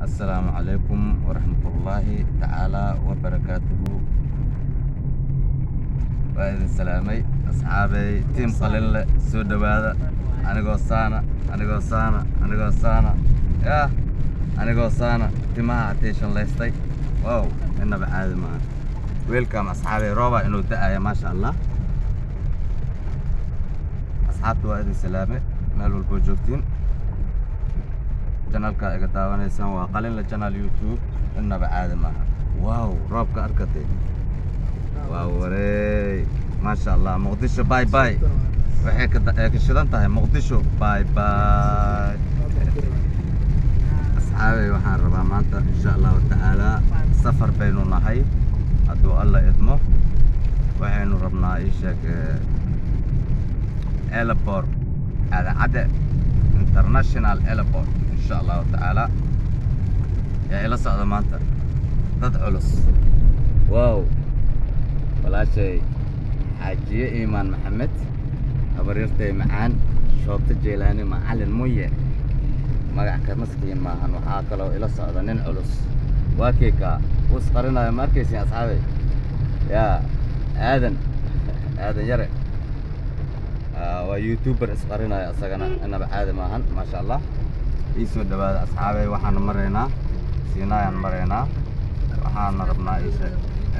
السلام عليكم ورحمة الله تعالى وبركاته. وإذن السلامي أصحابي تيم قليل سود بهذا أنا قصانا يا أنا قصانا تيمها عتيشن ليستي واو إنه بعاد ما ويلكم أصحابي روبا إنه دقة ما شاء الله. أصحابي وإذن السلامي مالو البوجوكتين channelka iga daawanaysan waa qalin la channel YouTube inaba caadi maaha. Wow roobka arkatay waa waree ma sha Allah. Muqdisho bye bye waxay ka shidan tahay Muqdisho bye bye. asxaabi waxaan rabaa maanta insha Allah ta'ala safar baynu nahay haduu Allah idmo waxaynu rabnaa isheeg airport Ade international airport إن شاء الله تعالى. يا إلى صعد مانتر ضد علص واو ولا شيء. حاجية إيمان محمد أبريرتي معان شوط الجيلاني معلن موية ما كمسكين معهن وحاكلوا إلى صعد نين علص واكيكا وصقرنا يا ماركيس يا أصحابي يا آذن يرى ويوتيوبر إصقرنا يا أصحابنا أنا بعاد معهن ما شاء الله. isu dhawaad asxaabay waxaan mareynaa siinayaan mareynaa waxaan rabnaa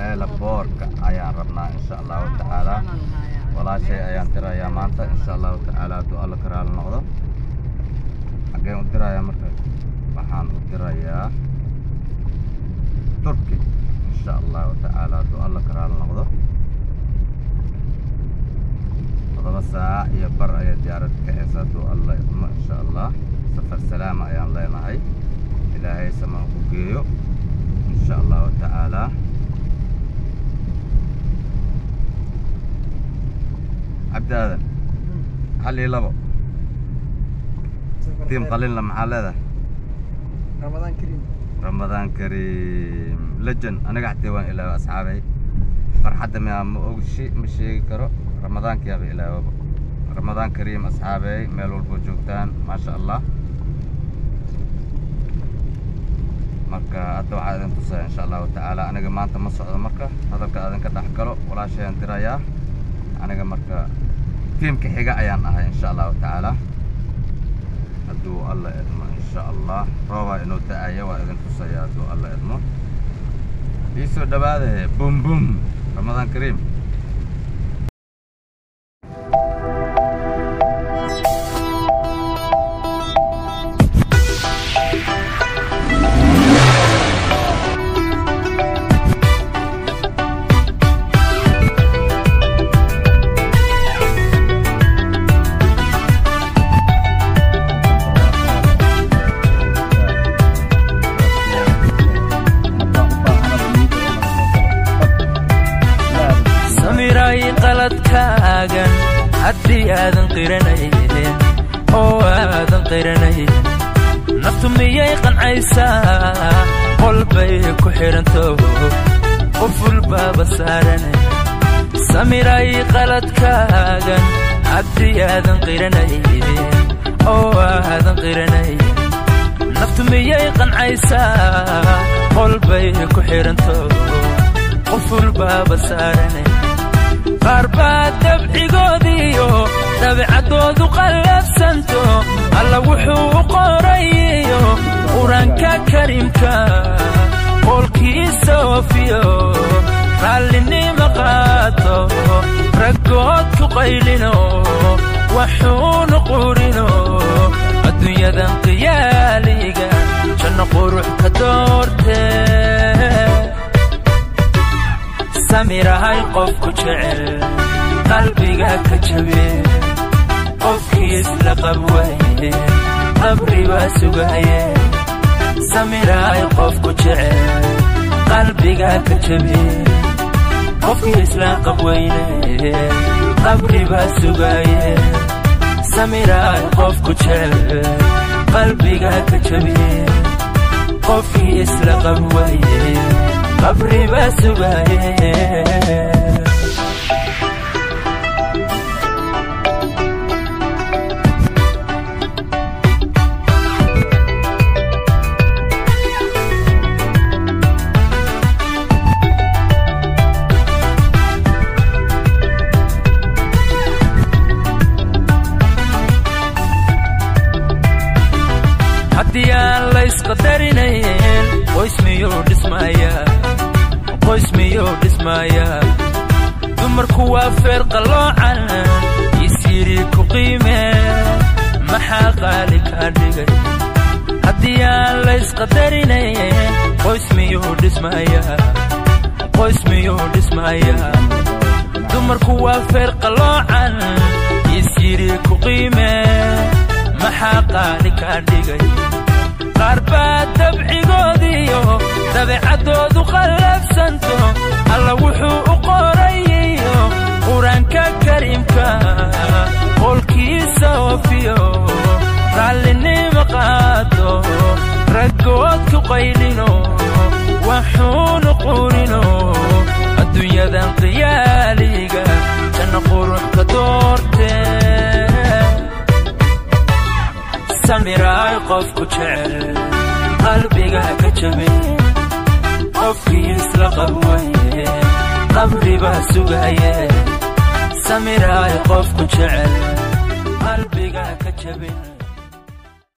airportka ayaan rabnaa insha Allah ta'ala. walaashay ayaan tirayaa maanta insha Allah ta'ala duu alla karaal noqdo. xageen u tirayaa marka waxaan u tirayaa Turki insha Allah ta'ala duu alla karaal noqdo. 7 saac iyo bar ayaa diyaarad ka haysa duu alla idmo insha Allah. سفر سلامة يا الله معي إلهي سما وقيو إن شاء الله تعالى. عبد هذا حلي لبو تيم قليل مع هذا رمضان كريم لجن. أنا قاعد توان إلى أصحابي فرحة ما شيء مشي كرو رمضان كيابي إلى رمضان كريم أصحابي ميلو البوجوكتان ما شاء الله. marka hadda waxaa idin tusaa insha Allah ta'ala aniga maanta ma socdo marka hadalka aadan ka dhax galo walaashay aan tirayaa aniga marka teamka xiga ayaan ahay insha Allah ta'ala haduu Allah idmo insha Allah. rooba inuu da'ayo waa idin tusayaa haduu Allah idmo. isu dhawaade bum bum Ramadan Kareem. haddii aadan qiranaynin oo aadan qiranaynin naftu miyay qancaysaa qolbay ku xiranto qoful baaba saaranay samiray qaladkaagan haddii aadan qiranaynin oo aadan qiranaynin naftu miyay qancaysaa qolbay ku xiranto qoful baaba saaranay قربات دبعيقوديو دبعدودو قلبسانتو الله وحو قريو قرانكا كريمكا قولكي سوفيو خاليني مقاتو رقود كقيلينو وحو نقورينو الدنيا ذن قياليقا شنقو روح كدورتي سميرة هاي قف كجعل قلبي كجبي قف كيس لقبوي قبري باسوغاي سميرة هاي قف كجعل قلبي كجبي قف كيس لقبوي قبري باسوغاي سميرة هاي قف كجعل قلبي كجبي قف كيس لقبوي قبري باسوغاي haddii aan la isqadarinayn qoys miyuu dhismayaa dumarku waa feer qaloocan isiri ku qiime maxaa qaali kaa dhigay haddii aan la isqadarinayn qoys miyuu dhismayaa dumarku waa feer qaloocan isiri ku qiime maxaa qaali kaa dhigay qaar baa dabcigoodiyo dabeecadoodu qallafsanto alla wuxuu u qorayiyo qur-aanka kariimka qolkiisa oofiyo raallinimo qaado raggood ku qaylino waxuunu qurino adduunyadan qiyaaliga janna quruxka doortee samiraay qofku jecel qalbiga ka jabin qofkii isla qabwaye qabribaa sugaye samiraay qofku jecel qalbiga ka jabin